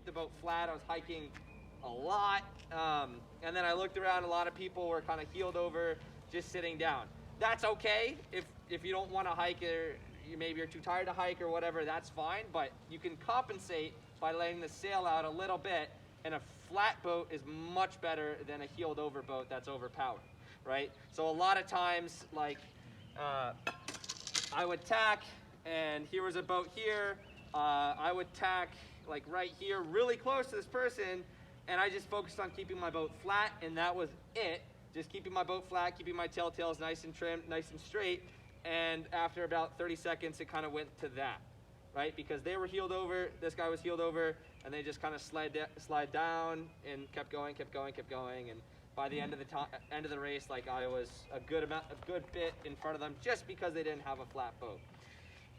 the boat flat. I was hiking a lot. And then I looked around, a lot of people were kind of heeled over, just sitting down. That's okay if you don't want to hike, or maybe you're too tired to hike or whatever, that's fine. But you can compensate by letting the sail out a little bit, and a flat boat is much better than a heeled over boat that's overpowered, right? So a lot of times, like, I would tack, and here was a boat here. I would tack like right here, really close to this person, and I just focused on keeping my boat flat, and that was it. Just keeping my boat flat, keeping my tails nice and trimmed, nice and straight. And after about 30 seconds, it kind of went to that, right? Because they were heeled over, this guy was heeled over, and they just kind of slide down and kept going. And by the end of the race, like, I was a good bit in front of them, just because they didn't have a flat boat.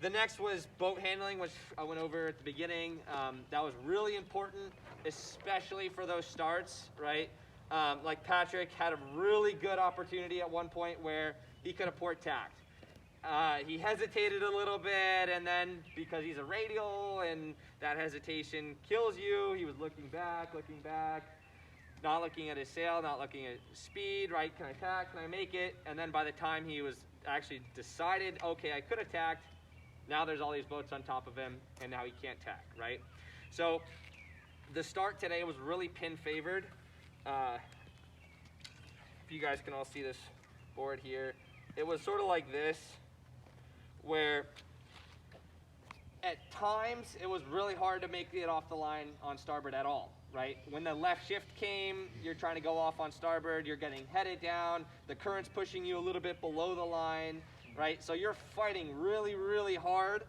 The next was boat handling, which I went over at the beginning. That was really important, especially for those starts, right? Like Patrick had a really good opportunity at one point where he could have port tacked. He hesitated a little bit, and then because he's a radial and that hesitation kills you, he was looking back, not looking at his sail, not looking at speed, right? Can I tack? Can I make it? And then by the time he was actually decided, okay, I could have tacked, now there's all these boats on top of him, and now he can't tack, right? So the start today was really pin favored. If you guys can all see this board here, it was sort of like this, where at times it was really hard to make it off the line on starboard at all, right? When the left shift came, you're trying to go off on starboard, you're getting headed down, the current's pushing you a little bit below the line, right? So you're fighting really, really hard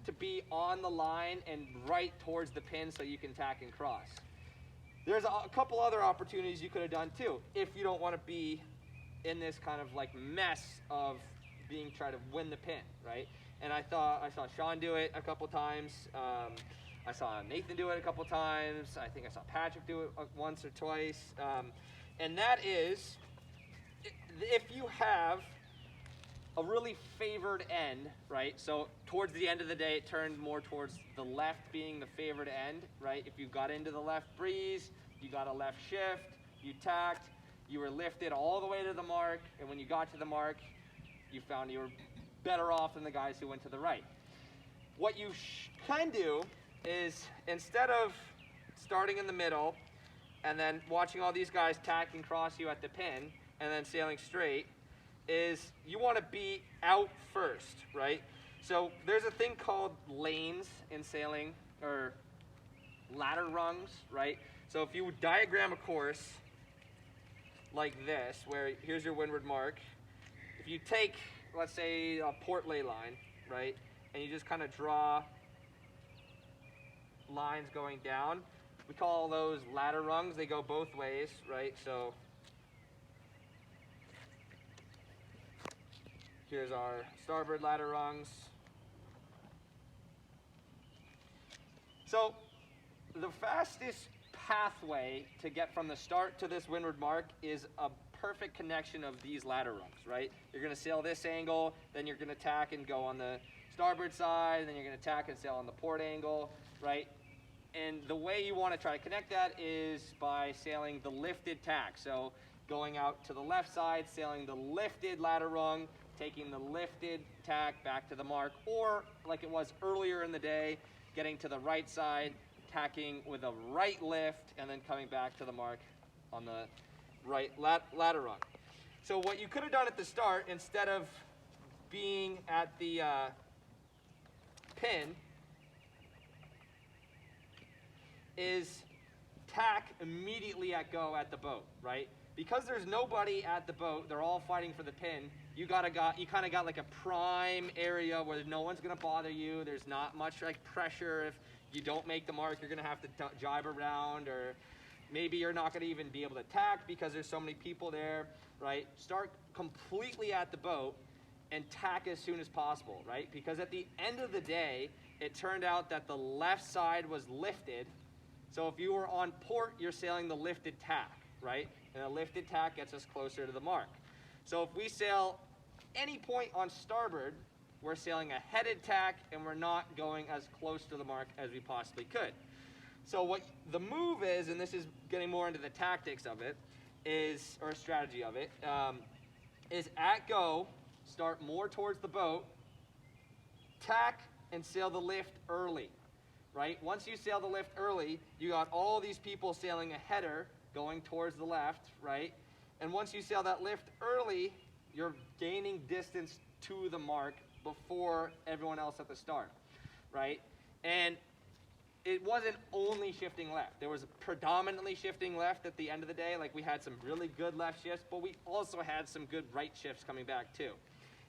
to be on the line and right towards the pin so you can tack and cross. There's a couple other opportunities you could have done too, if you don't want to be in this kind of like mess of trying to win the pin, right? And I saw Sean do it a couple times. I saw Nathan do it a couple times. I think I saw Patrick do it once or twice. And that is, if you have a really favored end, right? So towards the end of the day, it turned more towards the left being the favored end, right? If you got into the left breeze, you got a left shift, you tacked, you were lifted all the way to the mark, and when you got to the mark, you found you were better off than the guys who went to the right. What you can do is, instead of starting in the middle and then watching all these guys tack and cross you at the pin and then sailing straight, is you want to be out first, right? So there's a thing called lanes in sailing, or ladder rungs, right? So if you would diagram a course like this, where here's your windward mark, if you take, let's say, a port lay line, right, and you just kind of draw lines going down, we call those ladder rungs. They go both ways, right? So here's our starboard ladder rungs. So the fastest pathway to get from the start to this windward mark is a perfect connection of these ladder rungs, right? You're going to sail this angle, then you're going to tack and go on the starboard side, then you're going to tack and sail on the port angle, right? And the way you want to try to connect that is by sailing the lifted tack. So going out to the left side, sailing the lifted ladder rung, taking the lifted tack back to the mark, or like it was earlier in the day, getting to the right side, tacking with a right lift, and then coming back to the mark on the right ladder rung. So what you could have done at the start, instead of being at the pin, is tack immediately at go at the boat, right? Because there's nobody at the boat, they're all fighting for the pin, you kind of got like a prime area where no one's gonna bother you. There's not much like pressure. If you don't make the mark, you're gonna have to jibe around, or maybe you're not gonna even be able to tack because there's so many people there, right? Start completely at the boat and tack as soon as possible, right? Because at the end of the day, it turned out that the left side was lifted. So if you were on port, you're sailing the lifted tack, right? And the lifted tack gets us closer to the mark. So if we sail any point on starboard, we're sailing a headed tack and we're not going as close to the mark as we possibly could. So what the move is, and this is getting more into the tactics of it, is, or strategy of it, is at go, start more towards the boat, tack and sail the lift early, right? Once you sail the lift early, you got all these people sailing a header going towards the left, right? And once you sail that lift early, you're gaining distance to the mark before everyone else at the start, right? And it wasn't only shifting left. There was predominantly shifting left at the end of the day. Like, we had some really good left shifts, but we also had some good right shifts coming back too.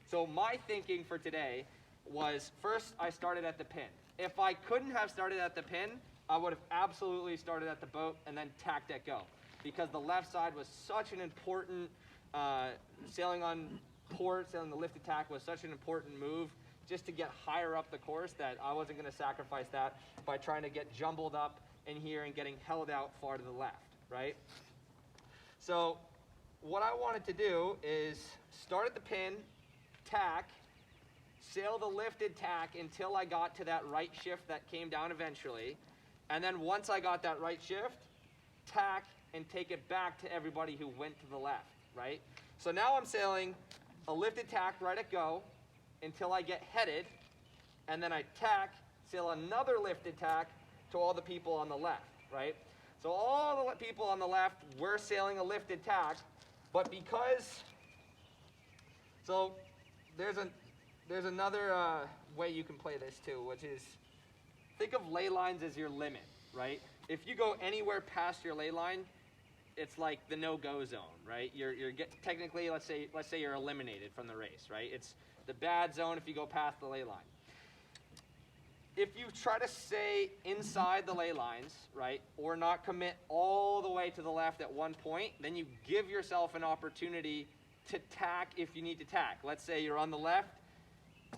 So my thinking for today was, first I started at the pin. If I couldn't have started at the pin, I would have absolutely started at the boat and then tacked at go, because the left side was such an important, sailing on port, sailing the lift attack was such an important move just to get higher up the course, that I wasn't going to sacrifice that by trying to get jumbled up in here and getting held out far to the left, right? So what I wanted to do is start at the pin, tack, sail the lifted tack until I got to that right shift that came down eventually, and then once I got that right shift, tack and take it back to everybody who went to the left, right? So now I'm sailing a lifted tack right at go until I get headed, and then I tack, sail another lifted tack to all the people on the left, right? So all the people on the left were sailing a lifted tack, but because, so there's another way you can play this too, which is, think of ley lines as your limit, right? If you go anywhere past your ley line, it's like the no-go zone, right? Technically, let's say you're eliminated from the race, right? It's the bad zone if you go past the ley line. If you try to stay inside the ley lines, right, or not commit all the way to the left at one point, then you give yourself an opportunity to tack if you need to tack. Let's say you're on the left,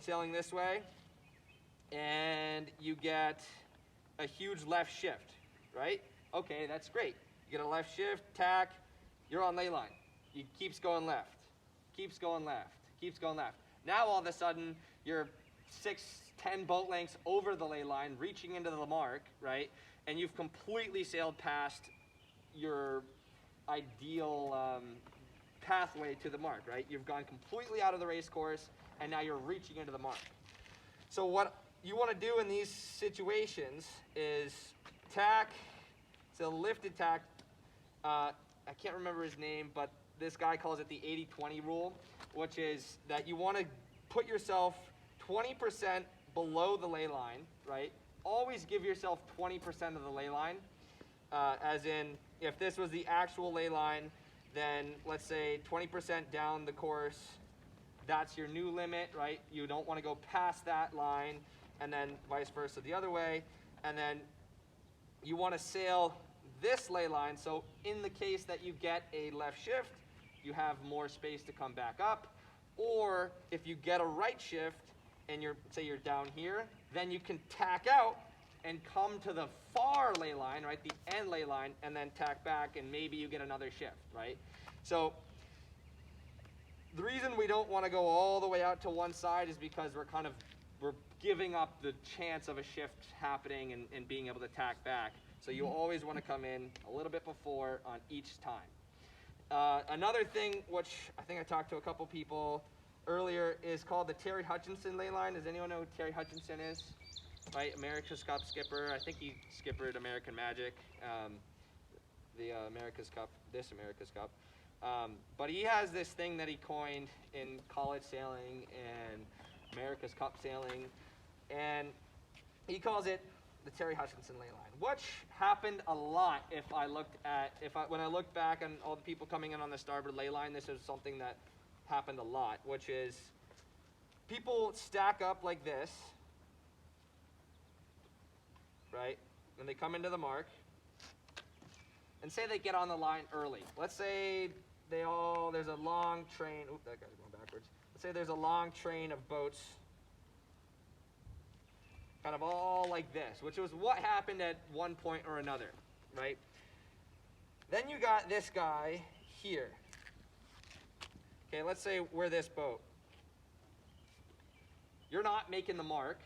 sailing this way, and you get a huge left shift, right? Okay, that's great. You get a left shift, tack, you're on ley line. You keeps going left, keeps going left, keeps going left. Now all of a sudden, you're 6-10 boat lengths over the ley line, reaching into the mark, right? And you've completely sailed past your ideal pathway to the mark, right? You've gone completely out of the race course, and now you're reaching into the mark. So what you want to do in these situations is tack, so lifted tack, I can't remember his name, but this guy calls it the 80-20 rule, which is that you want to put yourself 20% below the ley line, right? Always give yourself 20% of the ley line, as in, if this was the actual ley line, then let's say 20% down the course, that's your new limit, right? You don't want to go past that line, and then vice versa the other way, and then you want to sail this ley line, so in the case that you get a left shift, you have more space to come back up, or if you get a right shift and say you're down here, then you can tack out and come to the far ley line, right, the end ley line, and then tack back, and maybe you get another shift, right? So the reason we don't want to go all the way out to one side is because we're giving up the chance of a shift happening and being able to tack back. So you always want to come in a little bit before on each time. Another thing, which I think I talked to a couple people earlier, is called the Terry Hutchinson ley line. Does anyone know who Terry Hutchinson is? Right, America's Cup skipper. I think he skippered American Magic, the America's Cup, this America's Cup. But he has this thing that he coined in college sailing and America's Cup sailing, and he calls it the Terry Hutchinson ley line, which happened a lot. When I look back on all the people coming in on the starboard ley line, this is something that happened a lot, which is people stack up like this, right? And they come into the mark, and say they get on the line early. Let's say there's a long train. Oop, that guy's going backwards. Let's say there's a long train of boats, kind of all like this, which was what happened at one point or another, right? Then you got this guy here. Okay, let's say we're this boat. You're not making the mark,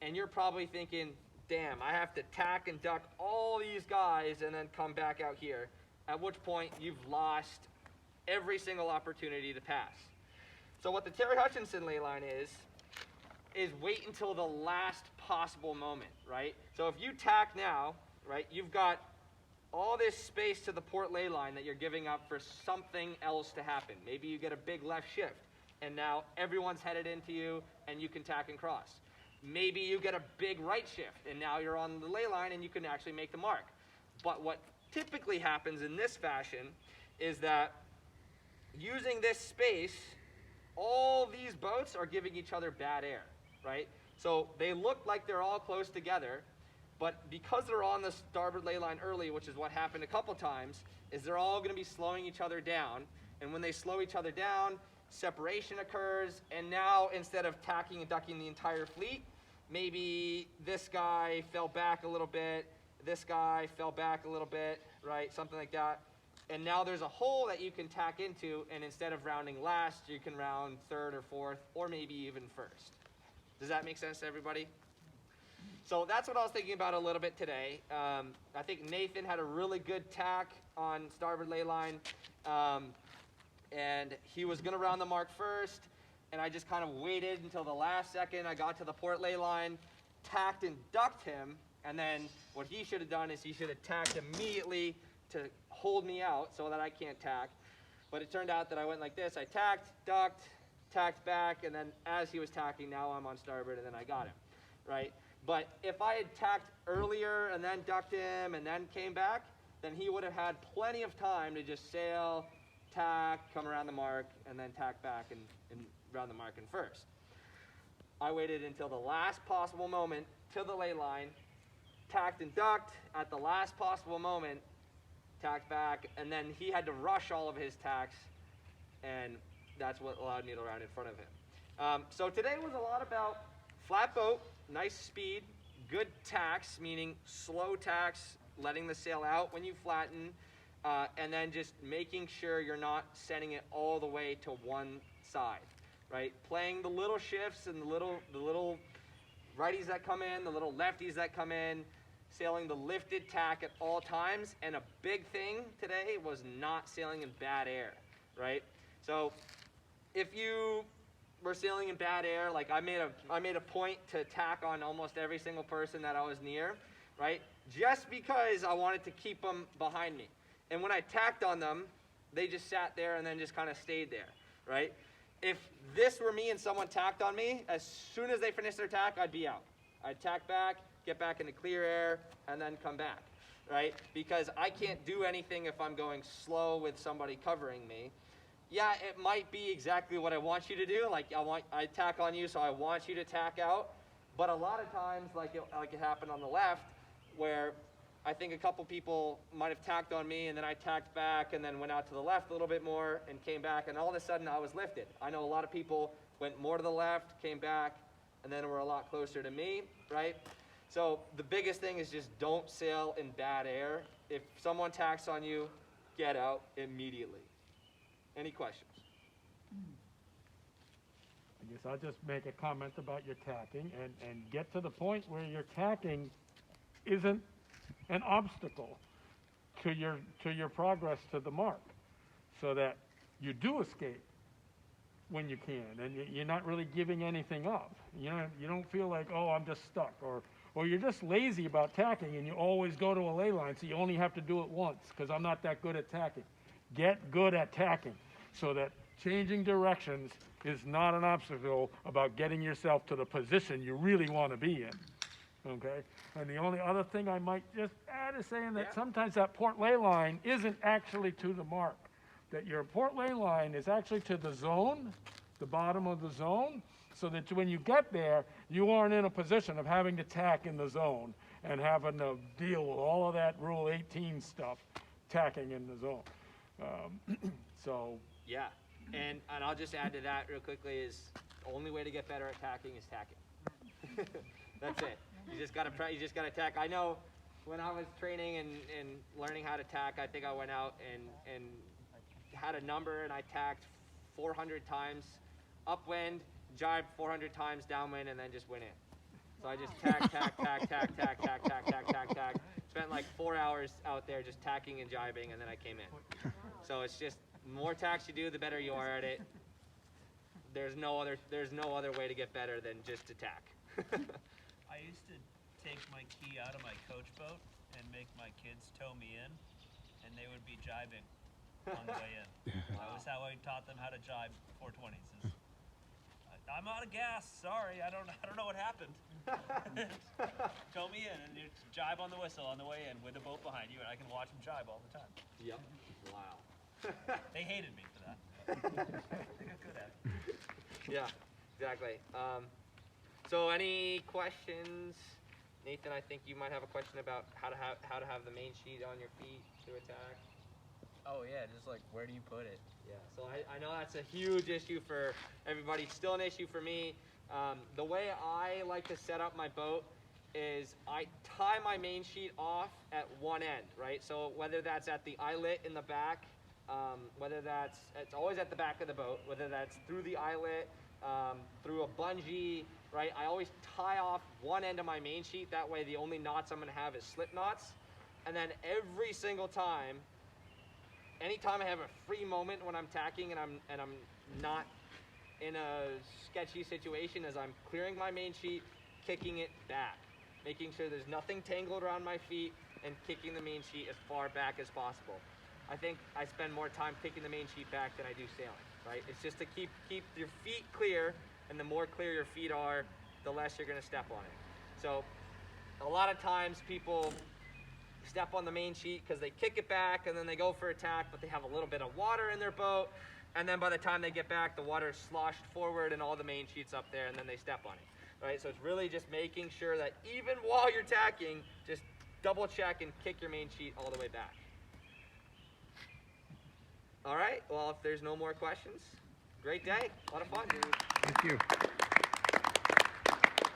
and you're probably thinking, damn, I have to tack and duck all these guys and then come back out here, at which point you've lost every single opportunity to pass. So what the Terry Hutchinson ley line is wait until the last possible moment, right? So if you tack now, right, you've got all this space to the port ley line that you're giving up for something else to happen. Maybe you get a big left shift, and now everyone's headed into you, and you can tack and cross. Maybe you get a big right shift, and now you're on the ley line, and you can actually make the mark. But what typically happens in this fashion is that using this space, all these boats are giving each other bad air, right? So they look like they're all close together, but because they're on the starboard ley line early, which is what happened a couple times, is they're all going to be slowing each other down. And when they slow each other down, separation occurs, and now instead of tacking and ducking the entire fleet, maybe this guy fell back a little bit, this guy fell back a little bit, right? Something like that. And now there's a hole that you can tack into, and instead of rounding last, you can round third or fourth, or maybe even first. Does that make sense to everybody? So that's what I was thinking about a little bit today. I think Nathan had a really good tack on starboard ley line, and he was going to round the mark first, and I just kind of waited until the last second. I got to the port ley line, tacked and ducked him, and then what he should have done is he should have tacked immediately to hold me out so that I can't tack. But it turned out that I went like this. I tacked, ducked, tacked back, and then as he was tacking, now I'm on starboard, and then I got him, right? But if I had tacked earlier and then ducked him and then came back, then he would have had plenty of time to just sail, tack, come around the mark, and then tack back and round the mark in first. I waited until the last possible moment to the ley line, tacked and ducked at the last possible moment, tacked back, and then he had to rush all of his tacks, and that's what allowed me to round in front of him. So today was a lot about flat boat, nice speed, good tacks, meaning slow tacks, letting the sail out when you flatten, and then just making sure you're not sending it all the way to one side, right? Playing the little shifts and the little righties that come in, the little lefties that come in, sailing the lifted tack at all times, and a big thing today was not sailing in bad air, right? So if you were sailing in bad air, like I made a point to tack on almost every single person that I was near, right? Just because I wanted to keep them behind me. And when I tacked on them, they just sat there and then just kind of stayed there, right? If this were me and someone tacked on me, as soon as they finished their tack, I'd be out. I'd tack back, get back into clear air, and then come back, right? Because I can't do anything if I'm going slow with somebody covering me. Yeah, it might be exactly what I want you to do. Like I tack on you, so I want you to tack out. But a lot of times, like it happened on the left, where I think a couple people might have tacked on me, and then I tacked back, and then went out to the left a little bit more, and came back, and all of a sudden I was lifted. I know a lot of people went more to the left, came back, and then were a lot closer to me, right? So the biggest thing is just don't sail in bad air. If someone tacks on you, get out immediately. Any questions? I guess I'll just make a comment about your tacking and get to the point where your tacking isn't an obstacle to your progress to the mark, so that you do escape when you can, and you're not really giving anything up. You don't feel like, oh, I'm just stuck, or you're just lazy about tacking and you always go to a ley line, so you only have to do it once because I'm not that good at tacking. Get good at tacking so that changing directions is not an obstacle about getting yourself to the position you really want to be in, okay? And the only other thing I might just add is saying that sometimes that port ley line isn't actually to the mark, that your port ley line is actually to the zone, the bottom of the zone, so that when you get there, you aren't in a position of having to tack in the zone and having to deal with all of that Rule 18 stuff, tacking in the zone. So. Yeah, and I'll just add to that real quickly is the only way to get better at tacking is tacking. That's it. You just gotta tack. I know when I was training and learning how to tack, I think I went out and had a number, and I tacked 400 times upwind, jibed 400 times downwind, and then just went in. So I just tack, tack, tack, tack, tack, tack, tack, tack, tack, tack. Spent like 4 hours out there just tacking and jibing, and then I came in. So it's just more tacks you do, the better you are at it. There's no other way to get better than just to tack. I used to take my key out of my coach boat and make my kids tow me in, and they would be jibing on the way in. That was how I taught them how to jibe 420s. Is, I'm out of gas. Sorry, I don't know what happened. Tow me in, and you jibe on the whistle on the way in with a boat behind you, and I can watch them jibe all the time. Yep. Wow. They hated me for that. They got good at it. Yeah, exactly. So any questions? Nathan, I think you might have a question about how to have the main sheet on your feet to attack. Oh yeah, just like where do you put it? Yeah, so I know that's a huge issue for everybody, still an issue for me. The way I like to set up my boat is I tie my main sheet off at one end, right? So whether that's at the eyelet in the back, it's always at the back of the boat, whether that's through the eyelet, through a bungee, right? I always tie off one end of my main sheet, that way the only knots I'm gonna have is slip knots. And then every single time, anytime I have a free moment when I'm tacking and I'm not in a sketchy situation, as I'm clearing my main sheet, kicking it back, making sure there's nothing tangled around my feet, and kicking the main sheet as far back as possible. I think I spend more time kicking the main sheet back than I do sailing, right? It's just to keep your feet clear, and the more clear your feet are, the less you're gonna step on it. So a lot of times people step on the main sheet because they kick it back and then they go for a tack, but they have a little bit of water in their boat, and then by the time they get back, the water is sloshed forward and all the main sheet's up there, and then they step on it, right? So it's really just making sure that even while you're tacking, just double check and kick your main sheet all the way back. All right, well, if there's no more questions, great day, a lot of fun. Thank you.